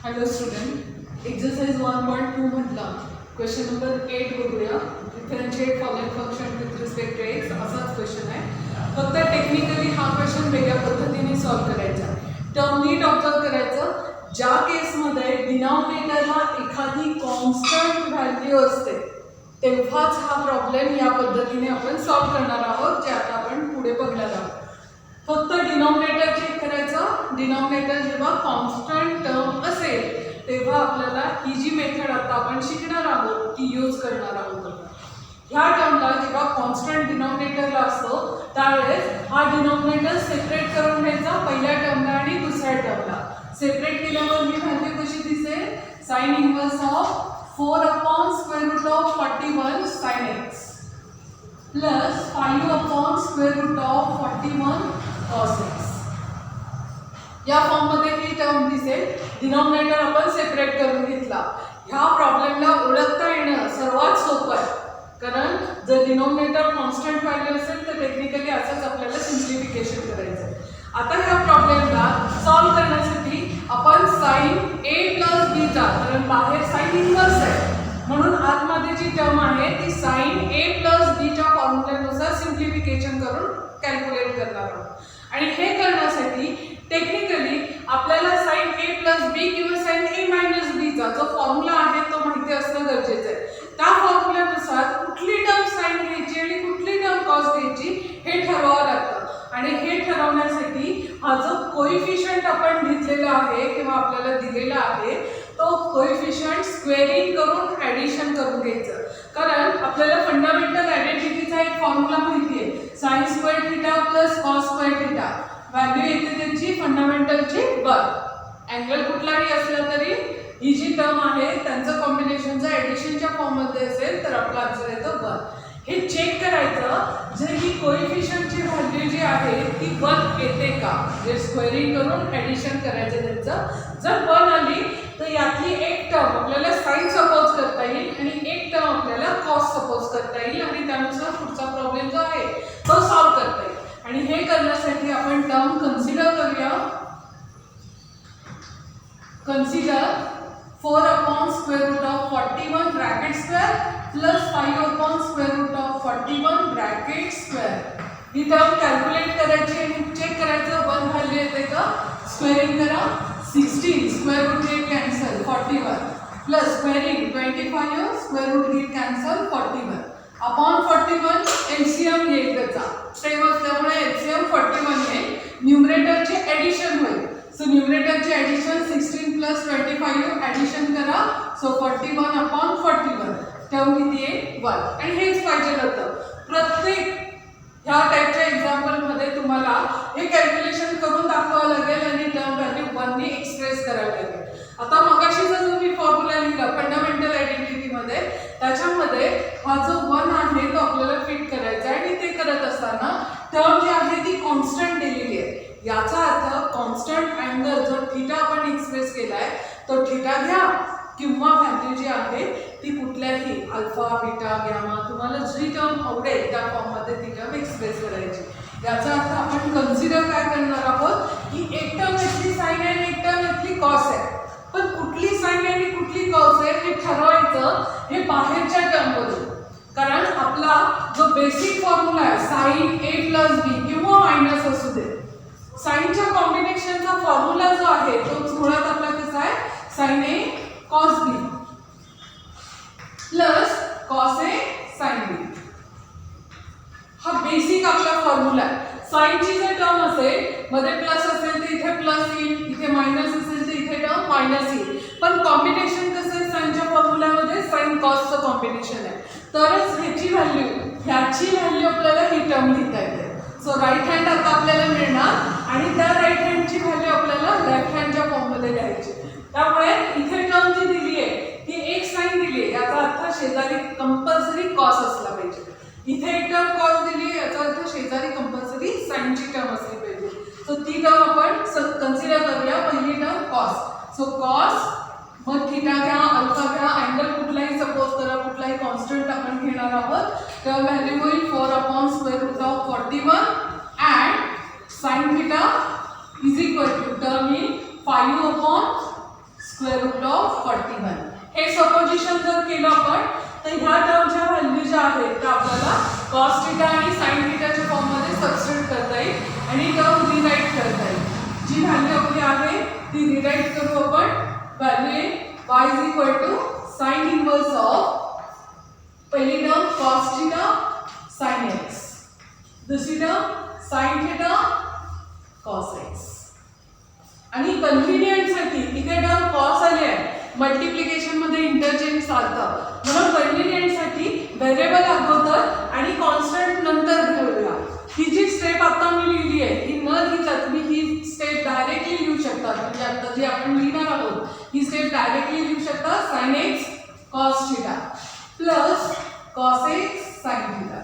Hello student, exercise 1.2 मधला question number 8 बघूया. Differentiate following function with respect to X असाच question आहे. फक्त टेक्निकली हा क्वेश्चन वेगळ्या पद्धतीने सॉल्व्ह करायचा. टर्म नीट ऑब्झर्व करायचं. ज्या केसमध्ये डिनॉमिनेटरला एखादी कॉन्स्टंट व्हॅल्यू असते तेव्हाच हा प्रॉब्लेम या पद्धतीने आपण सॉल्व्ह करणार आहोत, जे आता आपण पुढे बघणार आहोत. फक्त डिनॉमिनेटर चेक करायचं. डिनॉमिनेटर जेव्हा कॉन्स्टंट टर्म असेल तेव्हा आपल्याला ही जी मेथड आता आपण शिकणार आहोत ती यूज करणार आहोत. ह्या टर्मला जेव्हा कॉन्स्टंट डिनॉमिनेटरला असतो त्यावेळेस हा डिनॉमिनेटर सेपरेट करून घ्यायचा पहिल्या टर्मला आणि दुसऱ्या टर्मला. सेपरेट केल्यावर ही व्हॅल्यू कशी दिसेल? Sign inverse of 4/√41 sin x plus 5/√41 cos x. या फॉर्म मध्ये ही टर्म दिसेल. डिनॉमिनेटर आपण सेपरेट करून घेतला. ह्या प्रॉब्लेमला ओळखता येणं सर्वात सोपं आहे, कारण जर डिनॉमिनेटर कॉन्स्टंट व्हॅल्यू असेल तर टेक्निकली असंच आपल्याला सिम्प्लिफिकेशन करायचं आहे. आता ह्या प्रॉब्लेमला सॉल्व्ह करण्यासाठी आपण साइन a प्लस b चा, कारण बाहेर साइन इनवर्स आहे म्हणून आतमध्ये जी टर्म आहे ती साइन a प्लस b च्या फॉर्म्युल्यानुसार सिम्प्लिफिकेशन करून कॅल्क्युलेट करणार आहोत. आणि हे करण्यासाठी टेक्निकली आपल्याला साइन a प्लस b किंवा साइन a मायनस b चा जो फॉर्म्युला आहे तो माहिती असणं गरजेचं आहे. त्या फॉर्म्युल्यानुसार कुठली टर्म साइन घ्यायची आणि कुठली टर्म कॉस घ्यायची हे ठरवावं लागतं. आणि हे ठरवण्यासाठी हा जो कोइफिशियंट आपण घेतलेला आहे किंवा आपल्याला दिलेला आहे तो कोइफिशियंट स्क्वेअरिंग करून ॲडिशन करून घ्यायचं. कारण आपल्याला फंडामेंटल आयडेंटिटीचा एक फॉर्म्युला माहिती आहे, sine square theta plus cos square theta. Value येते त्यांची फंडामेंटलची 1. अँगल कुठलाही असला तरी ही जी टर्म आहे त्यांचं कॉम्बिनेशनचं ॲडिशनच्या फॉर्ममध्ये असेल तर आपला आन्सर येतो 1. हे चेक करायचं जर ही कोइफिशियंटची व्हॅल्यू जी आहे ती 1 येते का, जे स्क्वेअरिंग करून ॲडिशन करायचं त्यांचं. जर 1 आली तर यातली एक टर्म आपल्याला साइन सपोज करता येईल आणि एक टर्म आपल्याला कॉस सपोज करता येईल आणि त्यानुसार पुढचा प्रॉब्लेम जो आहे तो सॉल्व्ह करता येईल. आणि हे करण्यासाठी आपण टर्म कन्सिडर करूया. Consider 4/√41 bracket square plus 5/√41 bracket square. ही टर्म कॅल्क्युलेट करायची आणि चेक करायचं 1 व्हॅल्यू येते का. स्क्वेअरिंग करा. 16 स्क्वेअर रूट घेत cancel 41 plus squaring 25 square root घेत कॅन्सल 41 अपॉन 41 एलसीएम येईल त्याचा. सेम असल्यामुळे एलसीएम 41 येईल. न्यूमरेटरचे ॲडिशन होईल. सो न्यूमरेटरचे ॲडिशन 16 प्लस 25 ॲडिशन करा. सो 41 अपॉन 41 टर्म किती आहे 1. आणि हेच पाहिजे होतं. प्रत्येक ह्या टाईपच्या एक्झाम्पलमध्ये तुम्हाला हे कॅल्क्युलेशन करून दाखवावं लागेल आणि टर्म व्हॅल्यू 1 ने एक्सप्रेस करावी लागेल. आता मगाशीचा जो मी फॉर्म्युला लिहिला फंडामेंटल आयडेंटिटीमध्ये त्याच्यामध्ये हा जो 1 आहे तो आपल्याला फिट करायचा आहे. आणि ते करत असताना टर्म जी आहे ती कॉन्स्टंट दिलेली आहे. याचा अर्थ कॉन्स्टंट अँगल जो थीटा आपण एक्सप्रेस केलाय तो थीटा घ्या किंवा व्हॅल्यू जी आहे ती कुठल्याही अल्फा बीटा गॅमा तुम्हाला जी टर्म आवडेल त्या फॉर्ममध्ये ती टर्म एक्सप्रेस करायची. याचा अर्थ आपण कन्सिडर काय करणार आहोत की एक टर्म इथली साइन आहे आणि एक टर्म इथली कॉस आहे. पण कुठली साइन आहे आणि कुठली कॉस आहे हे ठरवायचं हे बाहेरच्या टर्मवरून. कारण आपला जो बेसिक फॉर्म्युला आहे साइन a प्लस b किंवा मायनस असू दे, साइनच्या कॉम्बिनेशनचा फॉर्म्युला जो आहे तो मुळात आपला कसा आहे sine a cos b plus cos a sine b. हा बेसिक आपला फॉर्म्युला आहे. साइनची जर टर्म असेल मध्ये प्लस असेल तर इथे प्लस येईल, इथे मायनस असेल तर इथे टर्म मायनस येईल. पण कॉम्बिनेशन कसं आहे साइनच्या फॉर्म्युल्यामध्ये साइन कॉसचं कॉम्बिनेशन आहे. तरच ह्याची व्हॅल्यू आपल्याला ही टर्म लिहिता येते. सो राईट हँड आता आपल्याला मिळणार आणि त्या राईट हँडची व्हॅल्यू आपल्याला लेफ्ट हँडच्या फॉर्ममध्ये लिहायची. त्यामुळे इथे टर्म जी दिली आहे ती एक साइन दिली आहे याचा अर्थ शेजारी कंपल्सरी कॉस असला पाहिजे. इथे एक टर्म कॉस दिली आहे याचा अर्थ शेजारी कंपल्सरी साइनची टर्म असली पाहिजे. सो ती टर्म आपण कन्सिडर करूया. पहिली टर्म कॉस. सो कॉस मग थीटा घ्या अल्फा घ्या अँगल कुठलाही सपोज करा कुठलाही कॉन्स्टंट आपण घेणार आहोत. तर व्हॅल्यू होईल 4/√41 and sine theta is equal to term येईल 5/√41 स्क्वेअर रूट ऑफ 41. हे सपोजिशन जर केलं आपण तर ह्या टर्मच्या व्हॅल्यू ज्या आहेत त्या आपल्याला कॉस थिटा आणि साइन थिटाच्या फॉर्ममध्ये सबस्टिट्यूट करता येईल आणि टर्म रिराईट करता येईल. जी व्हॅल्यू आपली आहे ती रिराईट करू आपण. Value y is equal to sine inverse of पहिली term cos theta sine x, दुसरी term sine theta cos x. आणि कन्व्हिनियंटसाठी इथे टर्म कॉस आले आहे, मल्टिप्लिकेशन मध्ये इंटरचेंज चालतं म्हणून कन्व्हिनियंटसाठी व्हेरिएबल अगोदर आणि कॉन्स्टंट नंतर घेऊया. ही जी स्टेप आता मी लिहिली आहे ही न लिहिता तुम्ही ही स्टेप डायरेक्टली लिहू शकता. म्हणजे आता जी आपण लिहिणार आहोत ही स्टेप डायरेक्टली लिहू शकता. Sine x cos theta plus cos x sine theta.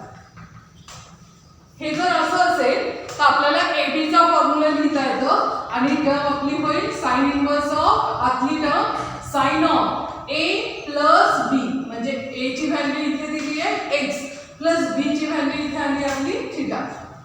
हे जर असं असेल तर आपल्याला AB चा फॉर्म्युला लिहिता येतं आणि टर्म आपली होईल साइन इनवर्स ऑफ आतली term sine of A plus B. म्हणजे A ची व्हॅल्यू इथे दिली आहे x प्लस B ची व्हॅल्यू इथे आली आपली थिटा.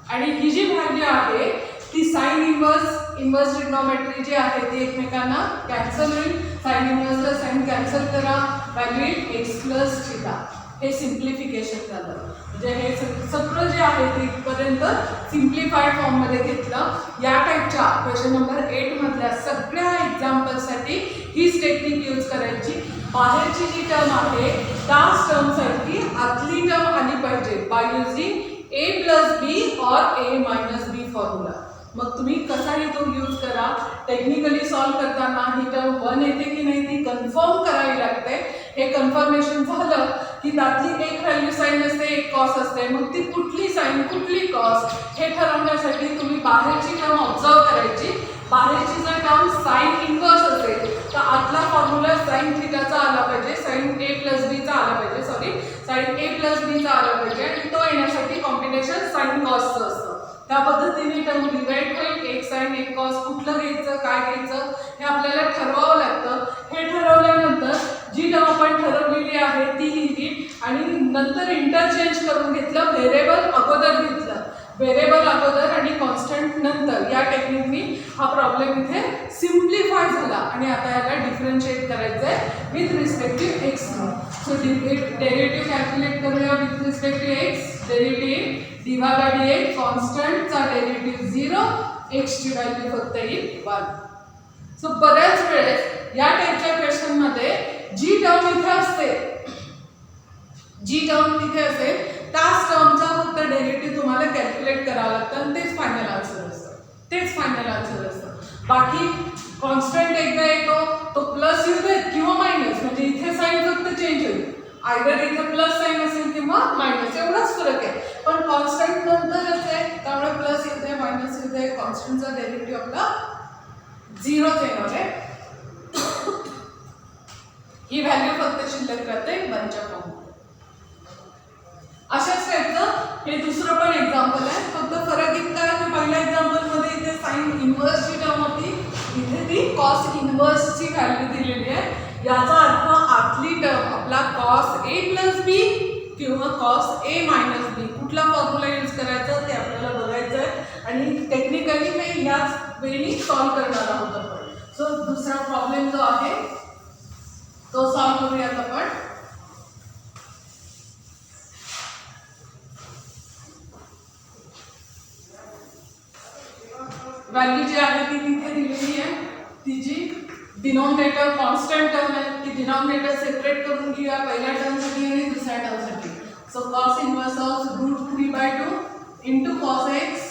आणि ही जी व्हॅल्यू आहे ती साइन इनवर्स ट्रिग्नोमेट्री जी आहे ती एकमेकांना कॅन्सल होईल. साइन इनवर्सला साइन कॅन्सल करा, व्हॅल्यू येईल x प्लस थिटा. हे सिम्प्लिफिकेशन झालं. म्हणजे हे सगळं जे आहे ते इथपर्यंत सिम्प्लिफाईड फॉर्ममध्ये घेतलं. या टाईपच्या क्वेश्चन नंबर 8 मधल्या सगळ्या एक्झाम्पलसाठी हीच टेक्निक यूज करायची. बाहेरची जी टर्म आहे त्याच टर्मसाठी आतली टर्म आली पाहिजे बाय युजिंग A प्लस बी और A मायनस बी फॉर्म्युला. मग तुम्ही कसाही तो यूज करा. टेक्निकली सॉल्व करताना ही टर्म 1 येते की नाही ती कन्फर्म करावी लागते. हे कन्फर्मेशन झालं की त्यातली एक व्हॅल्यू साइन असते एक कॉस असते. मग ती कुठली साइन कुठली कॉस हे ठरवण्यासाठी तुम्ही बाहेरची टर्म ऑब्झर्व करायची. बाहेरची जर टर्म साइन इनवर्स असेल तर आतला फॉर्म्युला साइन थिटाचा आला पाहिजे, साइन A प्लस बीचा आला पाहिजे, साइन A प्लस बीचा आला पाहिजे आणि तो येण्यासाठी कॉम्बिनेशन साइन कॉसचं असतं. त्या पद्धतीने टर्म डिवाइड होईल. एक साइन एक कॉस कुठलं घ्यायचं काय घ्यायचं हे आपल्याला ठरवावं लागतं. हे ठरवल्यानंतर जी टर्म आपण ठरवलेली आहे ती लिहिली आणि नंतर इंटरचेंज करून घेतलं. व्हेरिएबल अगोदर घेतलं, व्हेरिएबल अगोदर आणि कॉन्स्टंट नंतर. या टेक्निकनी हा प्रॉब्लेम इथे सिम्प्लिफाय झाला आणि आता याला डिफरन्शिएट करायचं आहे with respect to X. So derivative calculate करूया with respect to X. Derivative dy by dx कॉन्स्टंटचा डेरिव्हेटिव्ह 0, x ची व्हॅल्यू फक्त येईल 1. सो बऱ्याच वेळेस या टाईपच्या क्वेश्चन मध्ये जी टर्म इथे असते जी टर्म तिथे असेल त्याच टर्मचा फक्त डेरिव्हेटिव्ह तुम्हाला कॅल्क्युलेट करावं लागतं आणि तेच फायनल आन्सर असतं. तेच फायनल आन्सर असतं. बाकी कॉन्स्टंट एकदा येतो तो प्लस येऊ देत किंवा मायनस, म्हणजे इथे साइन फक्त चेंज होईल. आयदर इथे प्लस साइन असेल किंवा मायनस एवढाच फरक आहे. पण कॉन्स्टंट नंतरच आहे त्यामुळे प्लस येते मायनस येते. कॉन्स्टंटचा डेरिव्हेटिव्ह आपला 0च येणार आहे. ही व्हॅल्यू फक्त शिल्लक राहते 1च्या फॉर्म. अशाच टाईपचं हे दुसरं पण एक्झाम्पल आहे. फक्त फरक इतका आहे की पहिल्या एक्झाम्पलमध्ये इथे साइन इनवर्सची टर्म होती, इथे ती कॉस इनवर्सची व्हॅल्यू दिलेली आहे. याचा अर्थ आतली टर्म आपला कॉस A प्लस बी किंवा कॉस A मायनस बी कुठला फॉर्म्युला यूज करायचा ते आपल्याला बघायचं आहे आणि टेक्निकली मी याच वेळी सॉल्व करणार आहोत आपण. सो दुसरा प्रॉब्लेम जो आहे तो सॉल्व करूयात आपण. व्हॅल्यू जी आहे ती तिथे दिलेली आहे. तिची डिनॉमिनेटर कॉन्स्टंट टर्म आहे की डिनॉमिनेटर सेपरेट करून घेऊया पहिल्या टर्मसाठी आणि दुसऱ्या टर्मसाठी. So cos inverse of √3/2 into cos X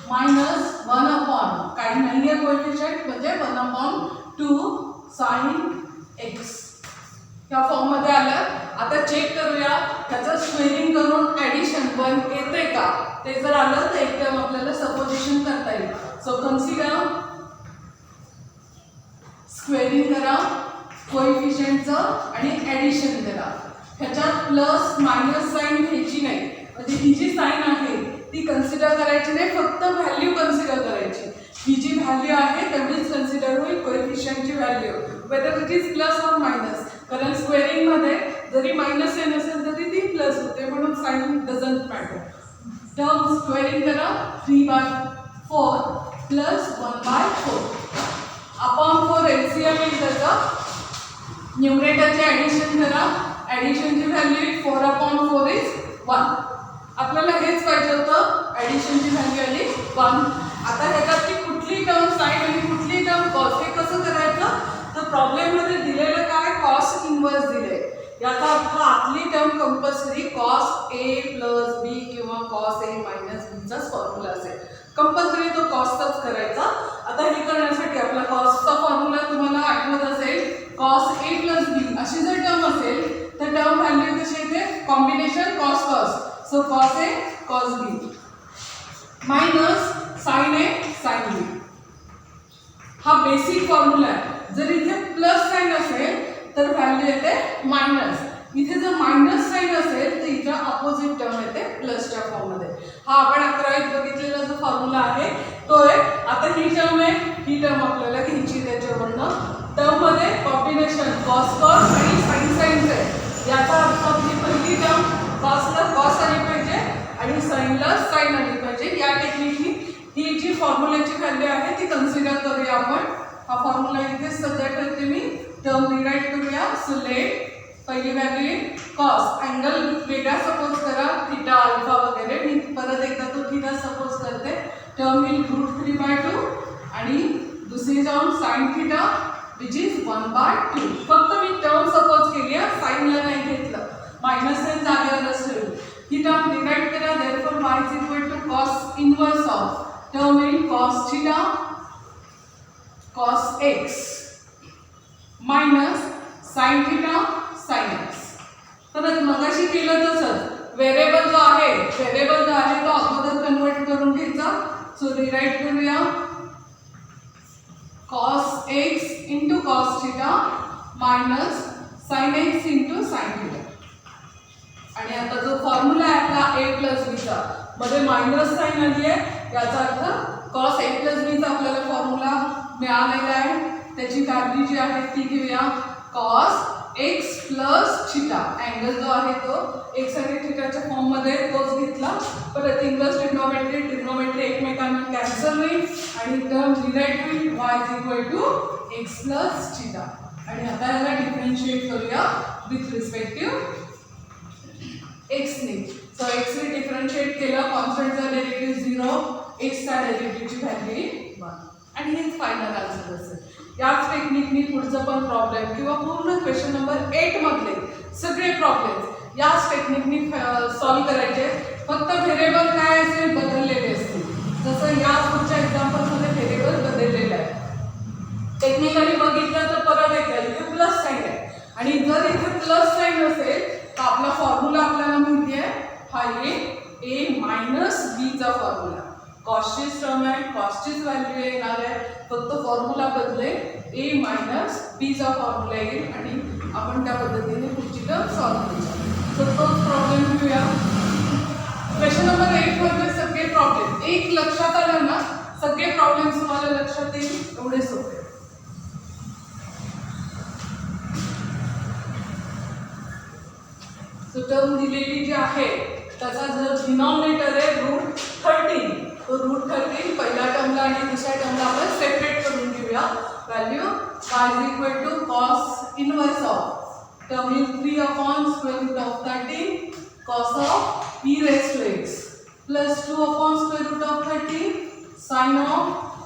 minus 1 काही नाही आहे कोएफिशियंट म्हणजे 1/2 साइन एक्स. या फॉर्ममध्ये आलं. आता चेक करूया त्याचं स्क्वेअरिंग करून ॲडिशन 1 येते का. ते जर आलं तर एक टर्म आपल्याला सपोजिशन करता येईल. सो कन्सिडर स्क्वेअरिंग करा कोएफिशियंटचं आणि ॲडिशन करा. ह्याच्यात प्लस मायनस साइन घ्यायची नाही. म्हणजे ही जी साइन आहे ती कन्सिडर करायची नाही, फक्त व्हॅल्यू कन्सिडर करायची. ही जी व्हॅल्यू आहे तेवढीच कन्सिडर होईल कोएफिशियंटची value whether it is plus or minus. कारण स्क्वेअरिंग मध्ये जरी मायनस साइन असेल तरी ती प्लस होते म्हणून sine doesn't matter. Term squaring करा 3/4 प्लस 1/4 अपॉन 4 एलसीएम येईल त्याचा करायचं, न्यूमरेटरचे ॲडिशन करा. ॲडिशनची व्हॅल्यू 4/4 इज 1. आपल्याला हेच पाहिजे होतं, ॲडिशनची व्हॅल्यू आली 1. आता ह्याच्यातली कुठली टर्म साईन आणि कुठली टर्म कॉस हे कसं करायचं, तर प्रॉब्लेममध्ये दिलेलं काय, कॉस इन्व्हर्स दिले. याचा अर्थ आतली term compulsory cos A plus बी किंवा कॉस ए मायनस बीचाच फॉर्म्युला असेल. कंपल्सरी तो कॉसचाच करायचा. आता हे करण्यासाठी आपला कॉसचा फॉर्म्युला तुम्हाला आठवत असेल, कॉस ए प्लस बी अशी जर टर्म असेल तर टर्म व्हॅल्यू कशी येते, combination cos cos. So cos A cos B minus sine A sine B. हा बेसिक फॉर्म्युला आहे. जर इथे प्लस साइन असेल तर व्हॅल्यू येते मायनस. इथे जर मायनस साइन असेल तर इथे अपोजिट टर्म येते प्लसच्या फॉर्ममध्ये. हा आपण 11वीत बघितलेला जो फॉर्म्युला आहे तो आहे. आता ही टर्म आहे, ही टर्म आपल्याला घ्यायची त्याच्यावरनं. टर्ममध्ये कॉम्बिनेशन कॉस कॉस आणि साइन साइनचं आहे. याचा अर्थ आपली पहिली टर्म कॉसला कॉस आली पाहिजे आणि साइनला साइन आली पाहिजे. या टेक्निकनी ही जी फॉर्म्युल्याची व्हॅल्यू आहे ती कन्सिडर करूया आपण. हा फॉर्म्युला इथे सध्या करते मी. टर्म रिराईट करूया. सो लेट पहिली व्हॅल्यू कॉस, अँगल वेगळा सपोज करा, थीटा अल्फा वगैरे. मी परत एकदा तो थीटा सपोज करते. टर्म येईल √3/2 आणि दुसरी term sine theta which is 1/2. फक्त मी टर्म सपोज केली आहे, साइनला नाही घेतलं. मायनस साइन जागेवरच ठेवली. ही टर्म डिवाइड करा. Therefore y is equal to cos inverse of term येईल cos theta cos X minus sine theta sine X. परत मगाशी केलं तसंच व्हेरिएबल जो आहे तो अगोदर कन्वर्ट करून घ्यायचा. सो रिराईट करूया. Cos x into cos theta minus sine x into sine theta. आणि आता जो फॉर्म्युला आहे आपला ए प्लस बीचा मध्ये मायनस साइन आली आहे, याचा अर्थ कॉस ए प्लस बीचा आपल्याला फॉर्म्युला मिळालेला आहे. त्याची व्हॅल्यू जी आहे ती घेऊया. Cos x plus theta, angle जो आहे तो एक्स आणि थीटाच्या फॉर्ममध्ये तोच घेतला. परत इन्व्हर्स ट्रिग्नोमेट्री एकमेकांना कॅन्सल होईल आणि टर्म डिराईट होईल y is equal to X plus theta. आणि आता याला डिफरेन्शिएट करूया विथ रिस्पेक्ट टू एक्सने. सो एक्सने डिफरेन्शिएट केलं, कॉन्स्टंटचा डेरिव्हेटिव्ह 0, एक्सचा डेरिव्हेटिव्हची व्हॅल्यू 1. आणि हेच फायनल आन्सर असेल. याच टेक्निकनी पुढचं पण प्रॉब्लेम किंवा पूर्ण क्वेश्चन नंबर 8 मधले सगळे प्रॉब्लेम याच टेक्निकनी सॉल्व्ह करायचे. फक्त व्हेरिएबल काय असेल, बदललेले असतील. जसं या पुढच्या एक्झाम्पलमध्ये व्हेरिएबल बदललेलं आहे. टेक्निकली बघितलं तर परत एकदा इथे प्लस साइन आहे आणि जर इथे प्लस साइन असेल तर आपला फॉर्म्युला आपल्याला माहिती आहे, हा ए मायनस बीचा फॉर्म्युला. कॉस्टचीच टर्म आहे, कॉस्टचीच व्हॅल्यू येणार आहे, फक्त फॉर्म्युला बदले ए मायनस बीचा फॉर्म्युला येईल आणि आपण त्या पद्धतीने पुढची टर्म सॉल्व्ह करूया. तर तोच प्रॉब्लेम घेऊया. क्वेश्चन नंबर 8 मध्ये सगळे प्रॉब्लेम एक लक्षात आलं ना, सगळे प्रॉब्लेम तुम्हाला लक्षात येईल, एवढे सोपे. सो टर्म दिलेली जी आहे त्याचा जर डिनॉमिनेटर आहे √13, तो √13 पहिल्या टर्मला आणि दुसऱ्या टर्मला आपण सेपरेट करून घेऊया. Value y is equal to cos inverse of term is 3/√13 cos of e raised to x plus 2/√13 sine of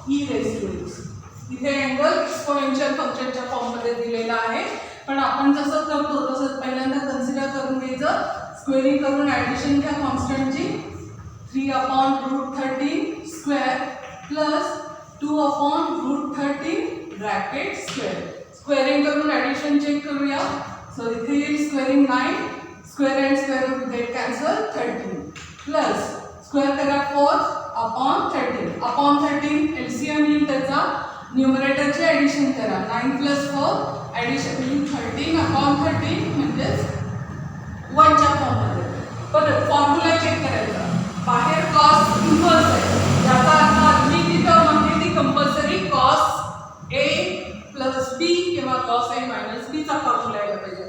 e raised to x. इथे अँगल एक्सपोनेन्शियल फंक्शनच्या फॉर्ममध्ये दिलेला आहे, पण आपण जसं करतो तसं पहिल्यांदा कन्सिडर करून घ्यायचं. स्क्वेअरिंग करून ॲडिशन घ्या कॉन्स्टंटची. 3/√13 square plus 2/√13 bracket square. Squaring करून ॲडिशन चेक करूया. सो इथे येईल squaring 9, square and square root get cancel 13 plus square करा 4/13 एलसीएम येईल त्याचा. न्यूमरेटरचे ॲडिशन करा. 9 + 4 ॲडिशन येईल 13/13 म्हणजेच 1च्या फॉर्ममध्ये. परत फॉर्म्युला चेक करायचा. बाहेर कॉस इन्व्हर्स आहे, याचा अर्थ आधी जी टर्म आहे ती कंपल्सरी कॉस ए प्लस बी किंवा कॉस ए मायनस बीचा फॉर्म्युला यायला पाहिजे.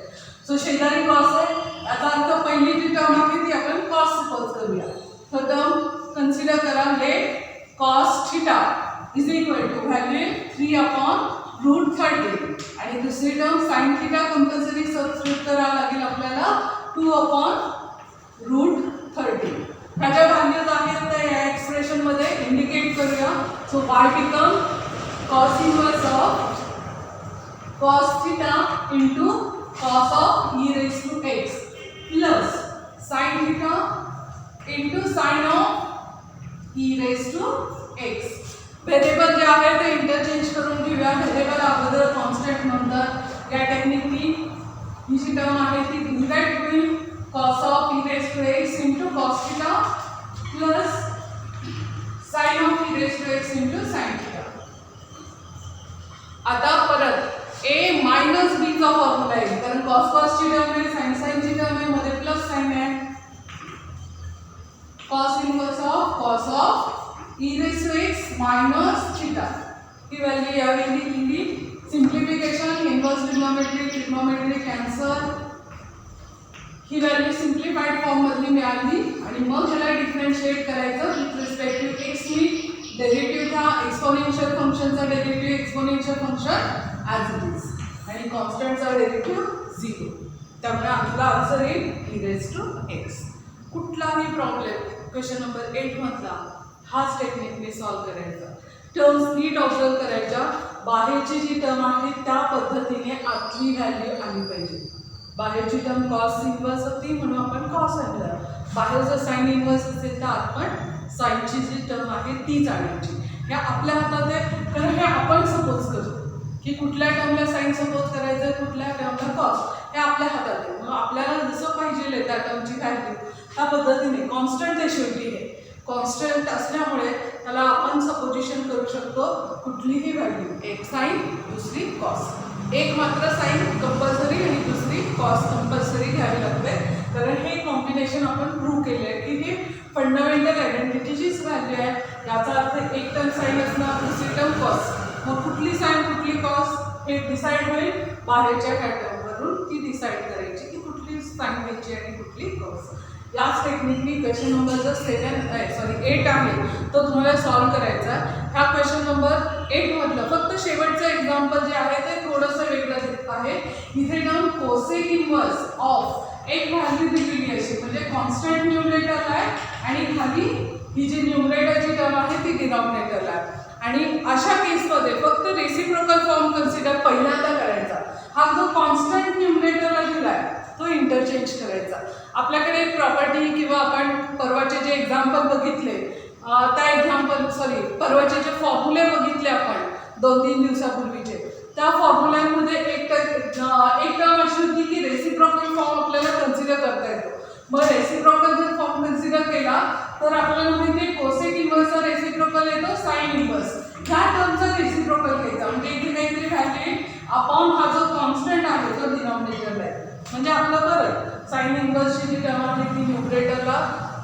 सो शेजारी कॉस आहे, याचा अर्थ पहिली जी टर्म आहे ती आपण कॉस सपोज करूया. तर टर्म कन्सिडर करा. Let cos theta is equal to value 3/√13 आणि दुसरी term sine theta compulsory subscript करावं लागेल आपल्याला 2/√30. ह्याच्या व्हॅल्यूज आहेत त्या या एक्सप्रेशन मध्ये इंडिकेट करूया. So y become cos inverse of cos theta into cos of e raise to x plus sin theta into sin of e raise to x. Variable जे आहे ते इंटरचेंज करून घेऊया. व्हेरिएबल अगोदर कॉन्स्टंट नंतर या टेक्निकनी ही जी टर्म आहे ती डिवाइड होईल cos of e raise to x into cos theta plus sin of e raise to x into sin theta. आता परत a मायनस b चा फॉर्म्युला आहे कारण cos ची टर्म आहे sin ची टर्म आहे मध्ये प्लस साइन आहे. cos inverse of e raise to x minus theta ही व्हॅल्यू यावेळी लिहिली. सिम्प्लिफिकेशन इनवर्स ट्रिग्नोमेट्री कॅन्सल ही व्हॅल्यू सिम्प्लिफाईड फॉर्म मधली मिळाली आणि मग ह्याला डिफरन्शिएट करायचं विथ रिस्पेक्ट टू x नी. डेरिव्हेटिव्हचा एक्सपोनेन्शियल फंक्शनचा derivative exponential function as it is आणि कॉन्स्टंटचा डेरिव्हेटिव्ह 0. त्यामुळे आपला आन्सर येईल e रेज टू x. कुठलाही प्रॉब्लेम क्वेश्चन नंबर 8 मधला हाच टेक्निकने सॉल्व करायचा. टर्म्स नीट ऑब्झर्व करायच्या. बाहेरची जी टर्म आहे त्या पद्धतीने आतली व्हॅल्यू आली पाहिजे. बाहेरची टर्म कॉस इनवर्स होती म्हणून आपण कॉस आणलं. बाहेर जर साइन इनवर्स असेल तर आपण साइनची जी टर्म आहे तीच आणायची. हे आपल्या हातात आहे कारण हे आपण सपोज करतो की कुठल्या टर्मला साइन सपोज करायचं कुठल्या टर्मला कॉस हे आपल्या हातात आहे. मग आपल्याला जसं पाहिजे त्या टर्मची व्हॅल्यू त्या पद्धतीने कॉन्स्टंट आहे शेवटी हे कॉन्स्टंट असल्यामुळे त्याला आपण सपोजिशन करू शकतो कुठलीही व्हॅल्यू. एक साइन दुसरी कॉस. एक मात्र साइन कंपल्सरी आणि दुसरी कॉस कंपल्सरी घ्यावी लागते कारण हे कॉम्बिनेशन आपण प्रूव्ह केले आहे की हे फंडामेंटल आयडेंटिटीचीच व्हॅल्यू आहे. याचा अर्थ एक टर्म साइन असणार दुसरी टर्म कॉस. मग कुठली साइन कुठली कॉस हे डिसाईड होईल बाहेरच्या ह्या टर्मवरून ती डिसाईड करायची की कुठली साइन घ्यायची आणि कुठली कॉस. याच टेक्निकनी क्वेश्चन नंबर जो 8 आहे तो तुम्हाला सॉल्व करायचा. ह्या क्वेश्चन नंबर 8 मधलं फक्त शेवटचं एक्झाम्पल जे आहे ते थोडंसं वेगळं आहे. इथे टर्म कोसेक इनवर्स ऑफ एक व्हॅल्यू दिलेली अशी म्हणजे कॉन्स्टंट न्यूमरेटरला आहे आणि खाली ही जी न्यूमरेटरची टर्म आहे ती डिनॉमिनेटरला आहे. आणि अशा केसमध्ये फक्त रेसिप्रोकल फॉर्म कन्सिडर पहिल्यांदा करायचा. हा जो कॉन्स्टंट न्यूमरेटरला दिलाय तो इंटरचेंज करायचा. आपल्याकडे एक प्रॉपर्टी किंवा आपण परवाचे जे एक्झाम्पल बघितले परवाचे जे फॉर्म्युले बघितले आपण 2-3 दिवसापूर्वीचे त्या फॉर्म्युल्यांमध्ये एक टर्म अशी होती की रेसिप्रोकल फॉर्म आपल्याला कन्सिडर करता येतो. मग रेसिप्रोकल जर फॉर्म कन्सिडर केला तर आपल्याला माहिती आहे कोसेक इनवर्सचा रेसिप्रोकल येतो साइन इनवर्स. ह्या टर्मचा रेसिप्रोकल घ्यायचा म्हणजे इथे काहीतरी व्हॅल्यू अपॉन हा जो कॉन्स्टंट आहे तो डिनॉमिनेटरला आहे. म्हणजे आपलं परत साइन इनवर्सची जी टर्म आहे ती न्यूमरेटरला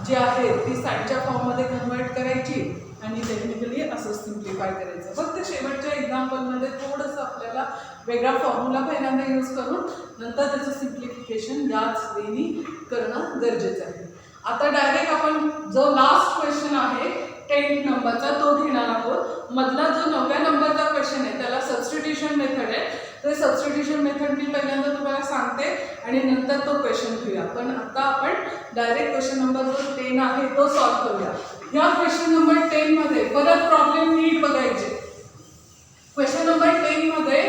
जी आहे ती साइनच्या फॉर्ममध्ये कन्वर्ट करायची आणि टेक्निकली असं सिम्प्लिफाय करायचं. फक्त शेवटच्या एक्झाम्पलमध्ये थोडंसं आपल्याला वेगळा फॉर्म्युला पहिल्यांदा यूज करून नंतर त्याचं सिम्प्लिफिकेशन याच वेनी करणं गरजेचं आहे. आता डायरेक्ट आपण जो लास्ट क्वेश्चन आहे 10th नंबरचा तो घेणार आहोत. मधला जो 9व्या नंबरचा क्वेश्चन आहे त्याला सबस्टिट्यूशन मेथड आहे. तर सबस्टिट्यूशन मेथड मी पहिल्यांदा तुम्हाला सांगते आणि नंतर तो क्वेश्चन घेऊया. पण आता आपण डायरेक्ट क्वेश्चन नंबर जो 10 आहे तो सॉल्व करूया. या क्वेश्चन नंबर 10 मध्ये परत प्रॉब्लेम नीट बघायचे. क्वेश्चन नंबर 10 मध्ये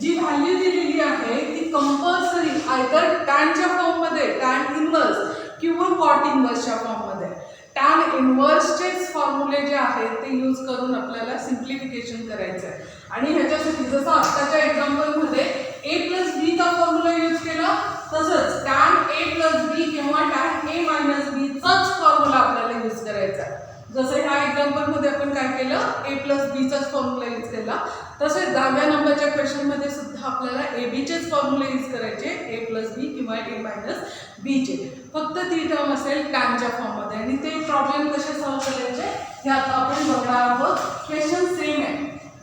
जी व्हॅल्यू दिलेली आहे ती कंपल्सरी आयदर टॅनच्या फॉर्ममध्ये टॅन इनवर्स किंवा कॉट इनवर्सच्या फॉर्ममध्ये. टॅन इनवर्सचेच फॉर्म्युले जे आहेत ते यूज करून आपल्याला सिम्प्लिफिकेशन करायचं आहे. आणि ह्याच्यासाठी जसं आत्ताच्या एक्झाम्पलमध्ये a प्लस बी चा फॉर्म्युला यूज केला तसंच टॅन a प्लस बी किंवा टॅन a मायनस बी चाच फॉर्म्युला आपल्याला यूज करायचा आहे. जसं ह्या एक्झाम्पलमध्ये आपण काय केलं a प्लस बी चाच फॉर्म्युला यूज केला तसेच 10व्या नंबरच्या क्वेश्चनमध्ये सुद्धा आपल्याला ए बीचेच फॉर्म्युले यूज करायचे a प्लस बी किंवा a मायनस बीचे. फक्त ती टर्म असेल टॅनच्या फॉर्ममध्ये आणि ते प्रॉब्लेम कसे सॉल्व करायचे हे आता आपण बघणार आहोत. क्वेश्चन सेम आहे.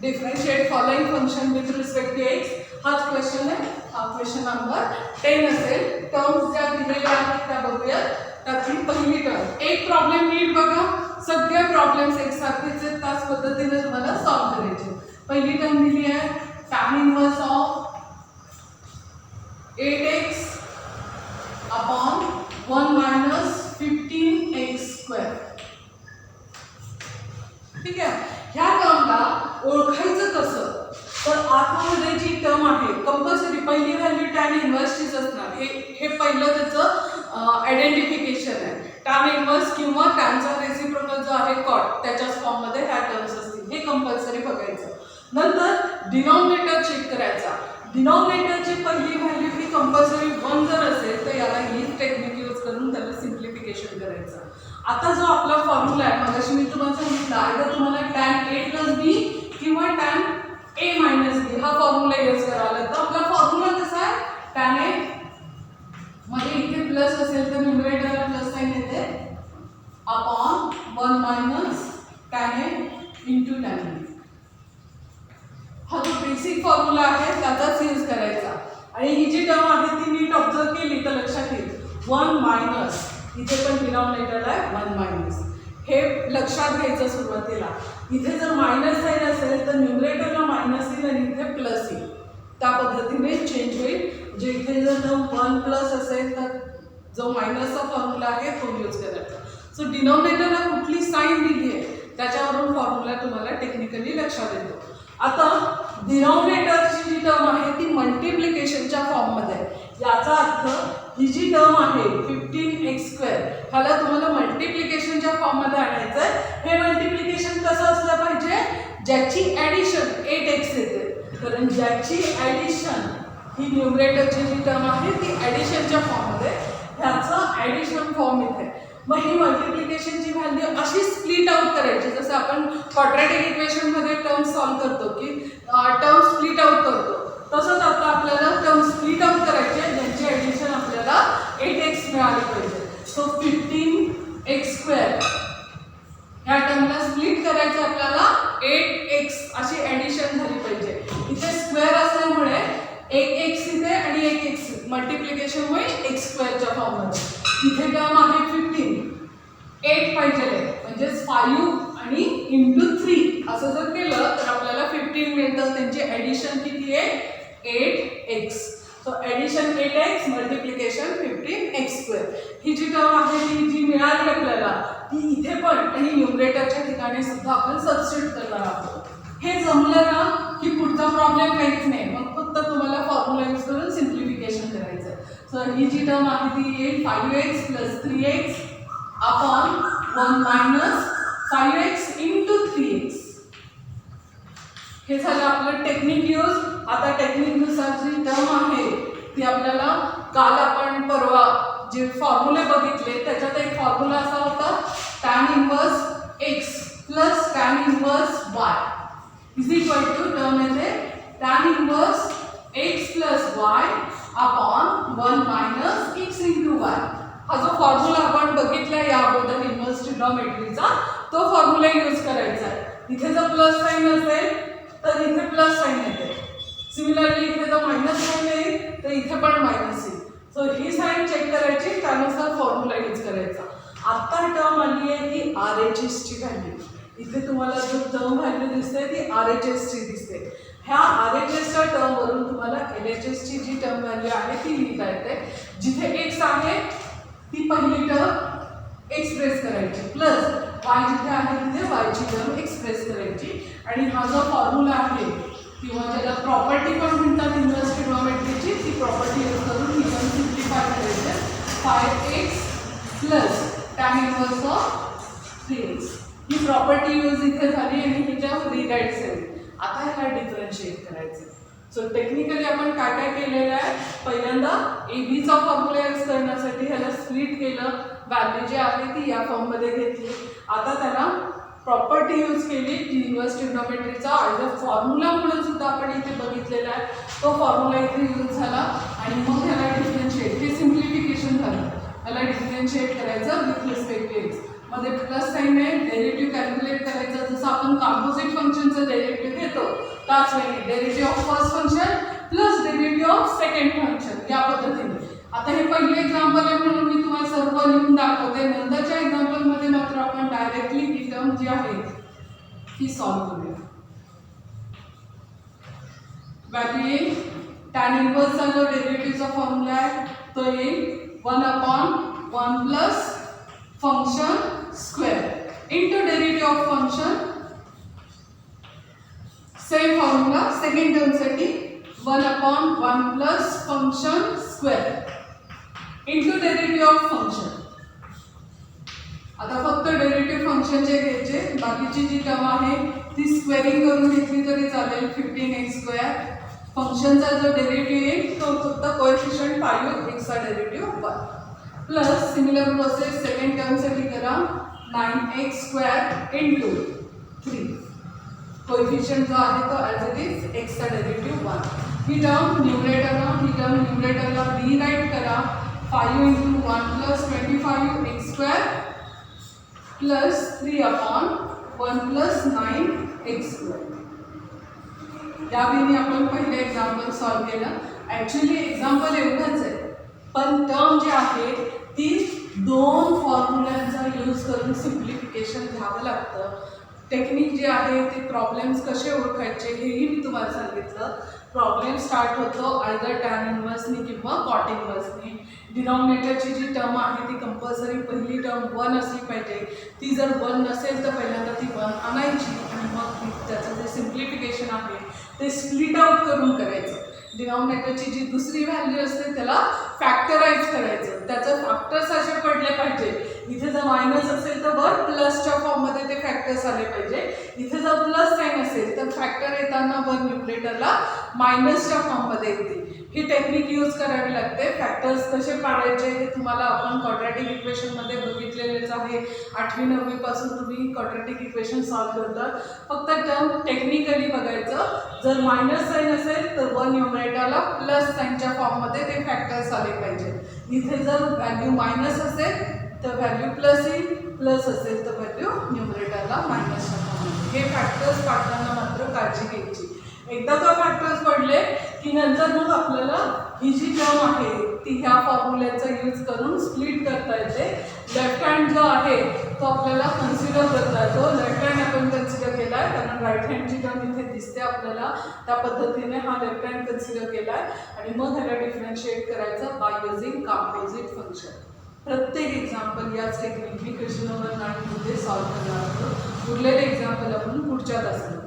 Differentiate following function with respect to X हाच क्वेश्चन आहे. हा क्वेश्चन नंबर 10 असेल. टर्म्स ज्या दिलेल्या आहेत त्या बघूया. त्यातली पहिली टर्म एक प्रॉब्लेम नीट बघा. सगळे प्रॉब्लेम्स एकसारखेच आहेत त्याच पद्धतीने तुम्हाला सॉल्व करायचे. पहिली टर्म दिली आहे टॅन इनवर्स ऑफ मध्ये जी टर्म आहे कंपल्सरी पहिली व्हॅल्यू टॅन इन्व्हर्सचीच असणार. हे पहिलं त्याचं आयडेंटिफिकेशन आहे. टॅन इन्व्हर्स किंवा टॅनचा रेसिप्रोकल जो आहे कॉट त्याच्याच फॉर्ममध्ये ह्या टर्म्स असतील, हे कंपल्सरी बघायचं. नंतर डिनॉमिनेटर चेक करायचा. डिनॉमिनेटरची पहिली व्हॅल्यू ही कंपल्सरी 1 जर असेल तर याला ही टेक्निक यूज करून त्याला सिम्प्लिफिकेशन करायचं. आता जो आपला फॉर्म्युला आहे मगाशी मी तुम्हाला सांगितलं आहे, तुम्हाला टॅन ए प्लस बी किंवा टॅन ए मायनस बी हा फॉर्म्युला यूज करावा लागतो. आपला फॉर्म्युला कसा आहे, टॅन ए मध्ये इथे प्लस असेल तर न्यूमरेटरला प्लस साइन येते upon 1 minus tan A into tan बी. हा जो बेसिक फॉर्म्युला आहे त्याचाच यूज करायचा. आणि ही जी टर्म आहे ती नीट ऑब्झर्व केली तर लक्षात येईल 1 मायनस, इथे पण डिनॉमिनेटर आहे 1 मायनस, हे लक्षात घ्यायचं सुरुवातीला. इथे जर मायनस साइन असेल तर न्यूमरेटरला मायनस येईल आणि इथे प्लस येईल, त्या पद्धतीने चेंज होईल. म्हणजे इथे जर टर्म 1 प्लस असेल तर जो मायनसचा फॉर्म्युला आहे तो यूज करायचा. सो डिनॉमिनेटरला कुठली साइन दिली आहे त्याच्यावरून फॉर्म्युला तुम्हाला टेक्निकली लक्षात येतो. आता डिनॉमिनेटरची जी टर्म आहे ती मल्टिप्लिकेशनच्या फॉर्ममध्ये आहे. याचा अर्थ ही जी टर्म आहे 15x² ह्याला तुम्हाला मल्टिप्लिकेशनच्या फॉर्ममध्ये आणायचं आहे. हे मल्टिप्लिकेशन कसं असलं पाहिजे, ज्याची ॲडिशन 8x येते, कारण ज्याची ॲडिशन ही न्यूमरेटरची जी टर्म आहे ती ॲडिशनच्या फॉर्ममध्ये, ह्याचं ॲडिशन फॉर्म इथे. मग ही मल्टिप्लिकेशनची व्हॅल्यू अशी स्प्लिट आउट करायची, जसं आपण क्वाड्रॅटिक इक्वेशनमध्ये टर्म सॉल्व करतो की टर्म स्प्लिट आउट करतो, तसंच आता आपल्याला टर्म स्प्लिट आउट करायचे ज्यांची ॲडिशन आपल्याला 8x मिळाली पाहिजे. सो 15x² ह्या टर्मला स्प्लिट करायचं आपल्याला 8x अशी ॲडिशन झाली पाहिजे. इथे स्क्वेअर असल्यामुळे 1x इथे आणि 1x मल्टिप्लिकेशनमुळे x² फॉर्ममध्ये. इथे टर्म आहे 15, 8 पाहिजे म्हणजेच 5 आणि इंटू 3 असं जर केलं तर आपल्याला 15 मिळतं. त्यांची ॲडिशन किती आहे 8x. So addition 8x multiplication 15x². ही जी टर्म आहे ती जी मिळाली आपल्याला ती इथे पण आणि न्यूमरेटरच्या ठिकाणी सुद्धा आपण सबस्टिट्यूट करणार आहोत. हे जमलं ना की पुढचा प्रॉब्लेम काहीच नाही, मग फक्त तुम्हाला फॉर्म्युला यूज करून सिम्प्लिफिकेशन करायचं. सो ही जी टर्म आहे ती येईल 5x plus 3x upon 1 minus 5x into 3x. हे झालं आपलं टेक्निक यूज. आता टेक्निकनुसार जी टर्म आहे ती आपल्याला काल आपण परवा जे फॉर्म्युले बघितले त्याच्यात एक फॉर्म्युला असा होता tan inverse x plus tan inverse y is equal to term येते tan inverse x plus y upon 1 minus x into y. हा जो फॉर्म्युला आपण बघितला या अगोदर इन्व्हर्स ट्रिग्नोमेट्रीचा तो फॉर्म्युला यूज करायचा आहे. इथे जर प्लस साइन असेल तर इथे प्लस साइन येते. सिमिलरली इथे जर मायनस साइन येईल तर इथे पण मायनस येईल. सो ही साइन चेक करायची, त्यानुसार फॉर्म्युला यूज करायचा. आता टर्म आली आहे ही RHS ची व्हॅल्यू. इथे तुम्हाला जो टर्म व्हॅल्यू दिसते ती RHS ची दिसते. ह्या RHSच्या टर्मवरून तुम्हाला LHS ची जी टर्म व्हॅल्यू आहे ती लिहिता येते. जिथे x आहे ती पहिली टर्म एक्सप्रेस करायची प्लस y जिथे आहे तिथे y ची टर्म एक्सप्रेस करायची. आणि हा जो फॉर्म्युला आहे किंवा ज्याला प्रॉपर्टी पण म्हणतात इन्व्हर्स ट्रिग्नोमेट्रीची, ती प्रॉपर्टी यूज करून ही टर्म सिम्प्लिफाय करायची. 5x plus tan inverse of 3x ही प्रॉपर्टी यूज इथे झाली आणि ही टर्म रिराईट झाली. आता ह्याला डिफरन्शिएट करायचं. सो टेक्निकली आपण काय काय केलेलं आहे, पहिल्यांदा ABचा फॉर्म्युला यूज करण्यासाठी ह्याला स्प्लिट केलं, व्हॅल्यू जी आहे ती या फॉर्ममध्ये घेतली. आता त्याला प्रॉपर्टी यूज केली जी इन्व्हर्स ट्रिग्नोमेट्रीचा फॉर्म्युला म्हणून सुद्धा आपण इथे बघितलेला आहे, तो फॉर्म्युला इथे यूज झाला. आणि मग ह्याला डिफरन्शिएट, हे सिम्प्लिफिकेशन झालं. ह्याला डिफरन्शिएट करायचं विथ रिस्पेक्ट टू एक्स. मध्ये प्लस साइन आहे, डेरिव्हेटिव्ह कॅल्क्युलेट करायचं. जसं आपण कंपोजिट फंक्शनचं डेरिव्हेटिव्ह घेतो त्याच वेळी derivative of first function plus derivative of second function या पद्धतीने. आता हे पहिले एक्झाम्पल आहे म्हणून मी तुम्हाला सर्व लिहून दाखवते. नंतरच्या एक्झाम्पलमध्ये मात्र आपण डायरेक्टली ही टर्म जी आहे ती सॉल्व्ह करूया. व्हॅल्यू येईल टॅन इन्व्हर्सचा जो डेरिव्हेटिव्हचा फॉर्म्युला आहे तो येईल 1/1 plus function square into derivative of function. Same formula second टर्मसाठी 1/1 plus function square into derivative of function. आता फक्त डेरिव्हेटिव्ह फंक्शनचे घ्यायचे, बाकीची जी टर्म आहे ती स्क्वेअरिंग करून घेतली तरी चालेल. 15x². फंक्शनचा जो डेरिव्हेटिव्ह येईल तो फक्त कोएफिशियंट 5x चा derivative 1 plus similar process second टर्मसाठी करा. 9x² into 3. कोएफिशियंट जो आहे तो ॲज इट इज x चा डेरिव्हेटिव्ह 1. ही टर्म न्यूमरेटरला रीराईट करा. 5 into 1 plus 25x² plus 3/1 plus 9x². या वेळी आपण पहिले एक्झाम्पल सॉल्व केलं. ॲक्च्युली एक्झाम्पल एवढंच आहे, पण टर्म जी आहे ती 2 फॉर्म्युलांचा यूज करून सिम्प्लिफिकेशन घ्यावं लागतं. टेक्निक जी आहे ते प्रॉब्लेम्स कसे ओळखायचे हेही मी तुम्हाला सांगितलं. प्रॉब्लेम स्टार्ट होतो आयदर टॅन इन्व्हर्सनी किंवा कॉट इन्व्हर्सनी. डिनॉमिनेटरची जी टर्म आहे ती कंपल्सरी पहिली टर्म 1 असली पाहिजे. ती जर 1 नसेल तर पहिल्यांदा ती 1 आणायची आणि मग त्याचं जे सिम्प्लिफिकेशन आहे ते स्प्लिट आउट करून करायचं. डिनॉमिनेटरची जी दुसरी व्हॅल्यू असते त्याला फॅक्टराइज करायचं. त्याचं फॅक्टर्स असे पडले पाहिजे. इथे जर मायनस असेल तर वर प्लसच्या फॉर्ममध्ये ते फॅक्टर्स आले पाहिजे. इथे जर प्लस साईन असेल तर फॅक्टर येताना वर न्यूमरेटरला मायनसच्या फॉर्ममध्ये येते. ही टेक्निक यूज करावी लागते. फॅक्टर्स कसे पाडायचे हे तुम्हाला आपण क्वाड्रॅटिक इक्वेशनमध्ये बघितलेलेच आहे. 8वी 9वी पासून तुम्ही क्वाड्रॅटिक इक्वेशन सॉल्व करतात. फक्त टर्म टेक्निकली बघायचं. जर मायनस साईन असेल तर वर न्यूमरेटरला प्लस साईनच्या फॉर्ममध्ये ते फॅक्टर्स आले पाहिजे. इथे जर व्हॅल्यू मायनस असेल तर व्हॅल्यू प्लस येईल, प्लस असेल तर व्हॅल्यू न्यूमरेटरला मायनसच्या फॉर्ममध्ये. हे फॅक्टर्स पाडताना मात्र काळजी घ्यायची. एकदा का फॅक्टर्स पडले की नंतर मग आपल्याला ही जी टर्म आहे ती ह्या फॉर्म्युल्याचा यूज करून स्प्लिट करता येते. लेफ्ट हँड जो आहे तो आपल्याला कन्सिडर करता येतो. लेफ्ट हँड आपण कन्सिडर केला आहे कारण राईट हँडची टर्म इथे दिसते आपल्याला. त्या पद्धतीने हा लेफ्ट हँड कन्सिडर केला आहे आणि मग ह्याला डिफरन्शिएट करायचं बाय युझिंग कंपोजिट फंक्शन. प्रत्येक एक्झाम्पल याच टेक्निकली क्वेश्चन नंबर 9 मध्ये सॉल्व करणार आहोत. उरलेले एक्झाम्पल आपण पुढच्या तासात